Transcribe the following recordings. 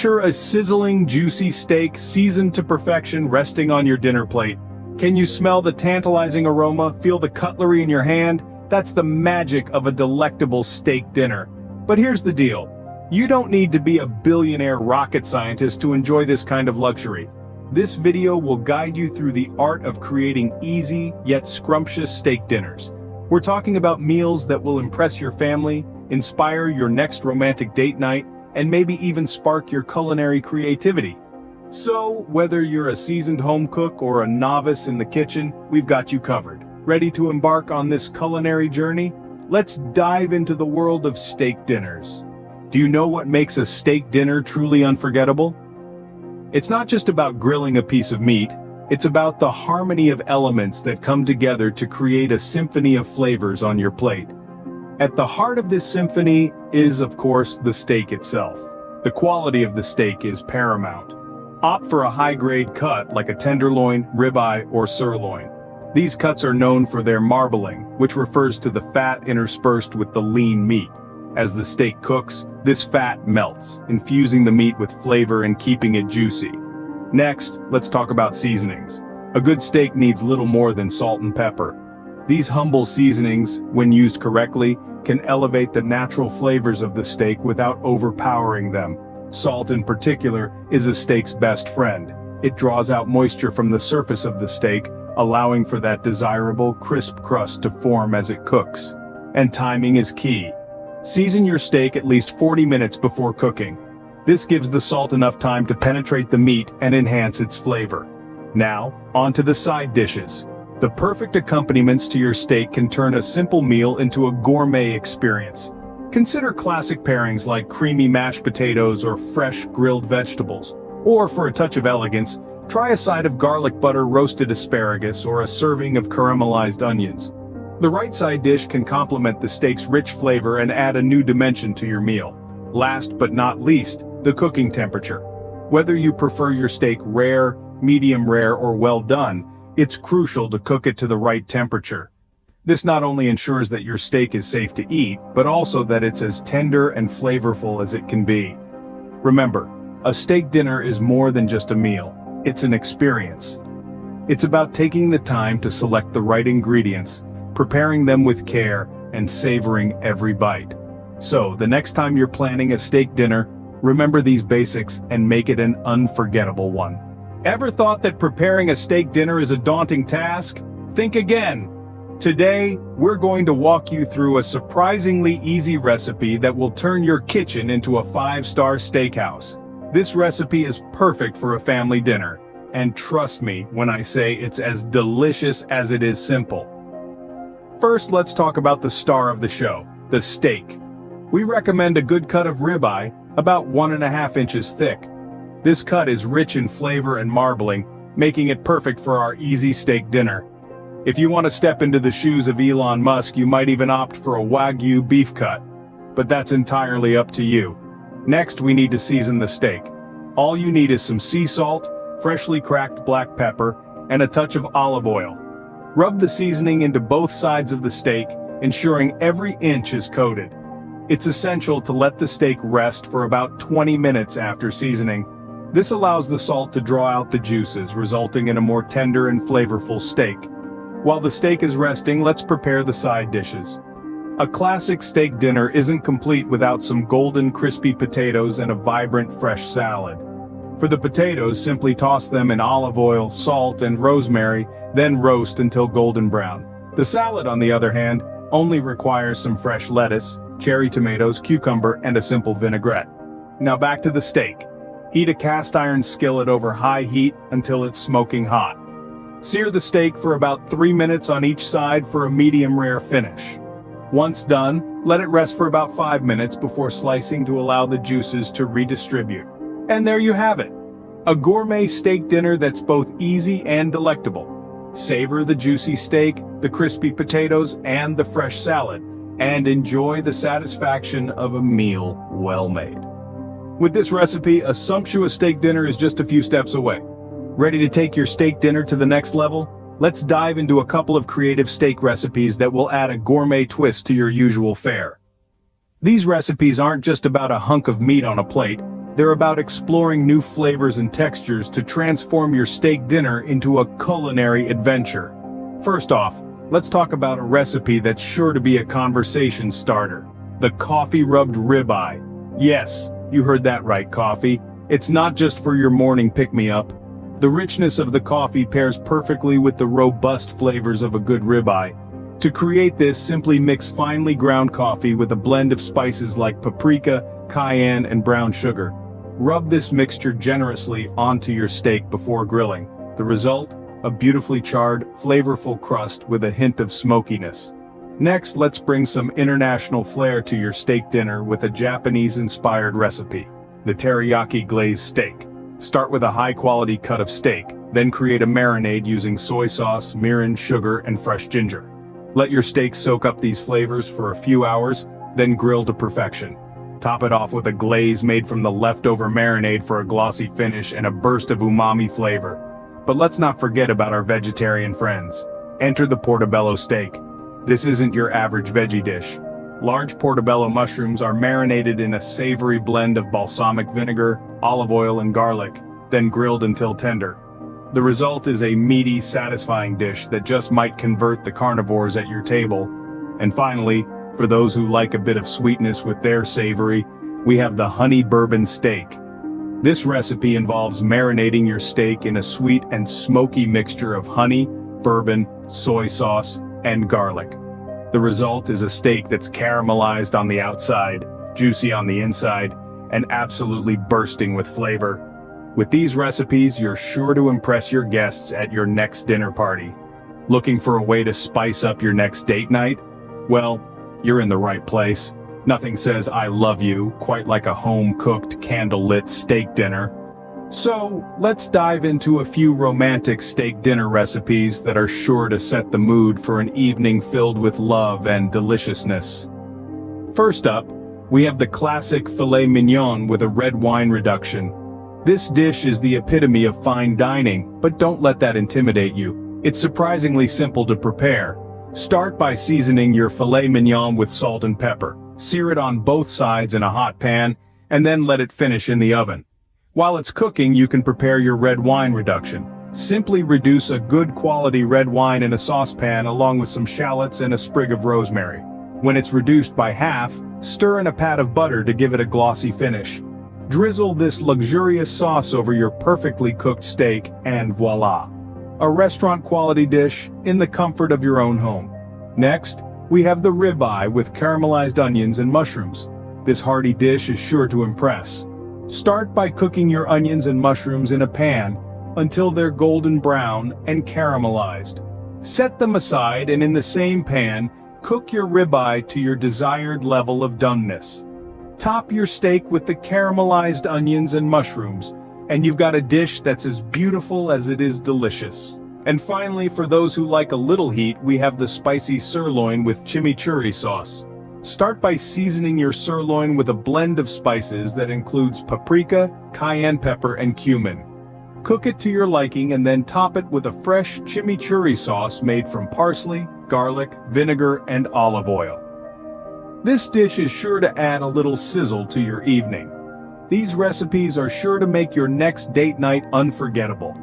Picture a sizzling, juicy steak seasoned to perfection resting on your dinner plate. Can you smell the tantalizing aroma, feel the cutlery in your hand? That's the magic of a delectable steak dinner. But here's the deal. You don't need to be a billionaire rocket scientist to enjoy this kind of luxury. This video will guide you through the art of creating easy, yet scrumptious steak dinners. We're talking about meals that will impress your family, inspire your next romantic date night, and maybe even spark your culinary creativity. So, whether you're a seasoned home cook or a novice in the kitchen, we've got you covered. Ready to embark on this culinary journey? Let's dive into the world of steak dinners. Do you know what makes a steak dinner truly unforgettable? It's not just about grilling a piece of meat, it's about the harmony of elements that come together to create a symphony of flavors on your plate. At the heart of this symphony is, of course, the steak itself. The quality of the steak is paramount. Opt for a high-grade cut like a tenderloin, ribeye, or sirloin. These cuts are known for their marbling, which refers to the fat interspersed with the lean meat. As the steak cooks, this fat melts, infusing the meat with flavor and keeping it juicy. Next, let's talk about seasonings. A good steak needs little more than salt and pepper. These humble seasonings, when used correctly, can elevate the natural flavors of the steak without overpowering them. Salt in particular is a steak's best friend. It draws out moisture from the surface of the steak, allowing for that desirable, crisp crust to form as it cooks. And timing is key. Season your steak at least 40 minutes before cooking. This gives the salt enough time to penetrate the meat and enhance its flavor. Now, on to the side dishes. The perfect accompaniments to your steak can turn a simple meal into a gourmet experience. Consider classic pairings like creamy mashed potatoes or fresh grilled vegetables. Or for a touch of elegance, try a side of garlic butter roasted asparagus or a serving of caramelized onions. The right side dish can complement the steak's rich flavor and add a new dimension to your meal. Last but not least, the cooking temperature. Whether you prefer your steak rare, medium rare, or well done, it's crucial to cook it to the right temperature. This not only ensures that your steak is safe to eat, but also that it's as tender and flavorful as it can be. Remember, a steak dinner is more than just a meal. It's an experience. It's about taking the time to select the right ingredients, preparing them with care, and savoring every bite. So, the next time you're planning a steak dinner, remember these basics and make it an unforgettable one. Ever thought that preparing a steak dinner is a daunting task? Think again. Today, we're going to walk you through a surprisingly easy recipe that will turn your kitchen into a 5-star steakhouse. This recipe is perfect for a family dinner. And trust me when I say it's as delicious as it is simple. First, let's talk about the star of the show, the steak. We recommend a good cut of ribeye, about 1.5 inches thick. This cut is rich in flavor and marbling, making it perfect for our easy steak dinner. If you want to step into the shoes of Elon Musk, you might even opt for a Wagyu beef cut. But that's entirely up to you. Next, we need to season the steak. All you need is some sea salt, freshly cracked black pepper, and a touch of olive oil. Rub the seasoning into both sides of the steak, ensuring every inch is coated. It's essential to let the steak rest for about 20 minutes after seasoning. This allows the salt to draw out the juices, resulting in a more tender and flavorful steak. While the steak is resting, let's prepare the side dishes. A classic steak dinner isn't complete without some golden crispy potatoes and a vibrant fresh salad. For the potatoes, simply toss them in olive oil, salt, and rosemary, then roast until golden brown. The salad, on the other hand, only requires some fresh lettuce, cherry tomatoes, cucumber, and a simple vinaigrette. Now back to the steak. Heat a cast iron skillet over high heat until it's smoking hot. Sear the steak for about 3 minutes on each side for a medium rare finish. Once done, let it rest for about 5 minutes before slicing to allow the juices to redistribute. And there you have it. A gourmet steak dinner that's both easy and delectable. Savor the juicy steak, the crispy potatoes, and the fresh salad, and enjoy the satisfaction of a meal well made. With this recipe, a sumptuous steak dinner is just a few steps away. Ready to take your steak dinner to the next level? Let's dive into a couple of creative steak recipes that will add a gourmet twist to your usual fare. These recipes aren't just about a hunk of meat on a plate, They're about exploring new flavors and textures to transform your steak dinner into a culinary adventure. First off, let's talk about a recipe that's sure to be a conversation starter: the coffee-rubbed ribeye. Yes, you heard that right, coffee. It's not just for your morning pick-me-up. The richness of the coffee pairs perfectly with the robust flavors of a good ribeye. To create this, simply mix finely ground coffee with a blend of spices like paprika, cayenne, and brown sugar. Rub this mixture generously onto your steak before grilling. The result? A beautifully charred, flavorful crust with a hint of smokiness. Next, let's bring some international flair to your steak dinner with a Japanese-inspired recipe: the teriyaki glazed steak. Start with a high-quality cut of steak, then create a marinade using soy sauce, mirin, sugar, and fresh ginger. Let your steak soak up these flavors for a few hours, then grill to perfection. Top it off with a glaze made from the leftover marinade for a glossy finish and a burst of umami flavor. But let's not forget about our vegetarian friends. Enter the portobello steak. This isn't your average veggie dish. Large portobello mushrooms are marinated in a savory blend of balsamic vinegar, olive oil, and garlic, then grilled until tender. The result is a meaty, satisfying dish that just might convert the carnivores at your table. And finally, for those who like a bit of sweetness with their savory, we have the honey bourbon steak. This recipe involves marinating your steak in a sweet and smoky mixture of honey, bourbon, soy sauce, and garlic. The result is a steak that's caramelized on the outside, juicy on the inside, and absolutely bursting with flavor. With these recipes, you're sure to impress your guests at your next dinner party. Looking for a way to spice up your next date night? Well, you're in the right place. Nothing says "I love you" quite like a home-cooked, candle-lit steak dinner. So, let's dive into a few romantic steak dinner recipes that are sure to set the mood for an evening filled with love and deliciousness. First up, we have the classic filet mignon with a red wine reduction. This dish is the epitome of fine dining, but don't let that intimidate you. It's surprisingly simple to prepare. Start by seasoning your filet mignon with salt and pepper. Sear it on both sides in a hot pan, and then let it finish in the oven. While it's cooking, you can prepare your red wine reduction. Simply reduce a good quality red wine in a saucepan along with some shallots and a sprig of rosemary. When it's reduced by half, stir in a pat of butter to give it a glossy finish. Drizzle this luxurious sauce over your perfectly cooked steak, and voila! A restaurant-quality dish in the comfort of your own home. Next, we have the ribeye with caramelized onions and mushrooms. This hearty dish is sure to impress. Start by cooking your onions and mushrooms in a pan until they're golden brown and caramelized. Set them aside, and in the same pan, cook your ribeye to your desired level of doneness. Top your steak with the caramelized onions and mushrooms, and you've got a dish that's as beautiful as it is delicious. And finally, for those who like a little heat, we have the spicy sirloin with chimichurri sauce. Start by seasoning your sirloin with a blend of spices that includes paprika, cayenne pepper, and cumin. Cook it to your liking and then top it with a fresh chimichurri sauce made from parsley, garlic, vinegar, and olive oil. This dish is sure to add a little sizzle to your evening. These recipes are sure to make your next date night unforgettable.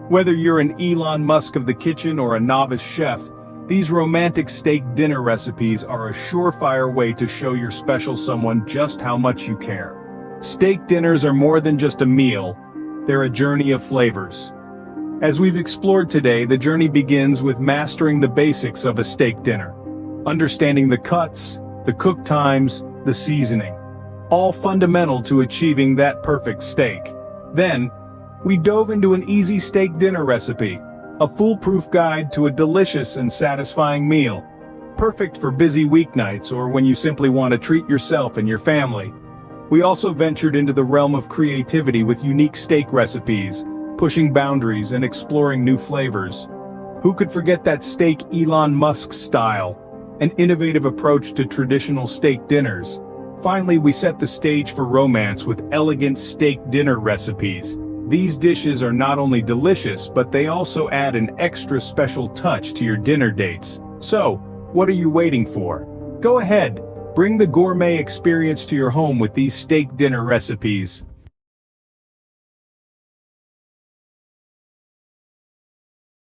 Whether you're an Elon Musk of the kitchen or a novice chef, these romantic steak dinner recipes are a surefire way to show your special someone just how much you care. Steak dinners are more than just a meal, they're a journey of flavors. As we've explored today, the journey begins with mastering the basics of a steak dinner. Understanding the cuts, the cook times, the seasoning. All fundamental to achieving that perfect steak. Then, we dove into an easy steak dinner recipe, a foolproof guide to a delicious and satisfying meal. Perfect for busy weeknights or when you simply want to treat yourself and your family. We also ventured into the realm of creativity with unique steak recipes, pushing boundaries and exploring new flavors. Who could forget that steak Elon Musk style, an innovative approach to traditional steak dinners? Finally, we set the stage for romance with elegant steak dinner recipes. These dishes are not only delicious, but they also add an extra special touch to your dinner dates. So, what are you waiting for? Go ahead, bring the gourmet experience to your home with these steak dinner recipes.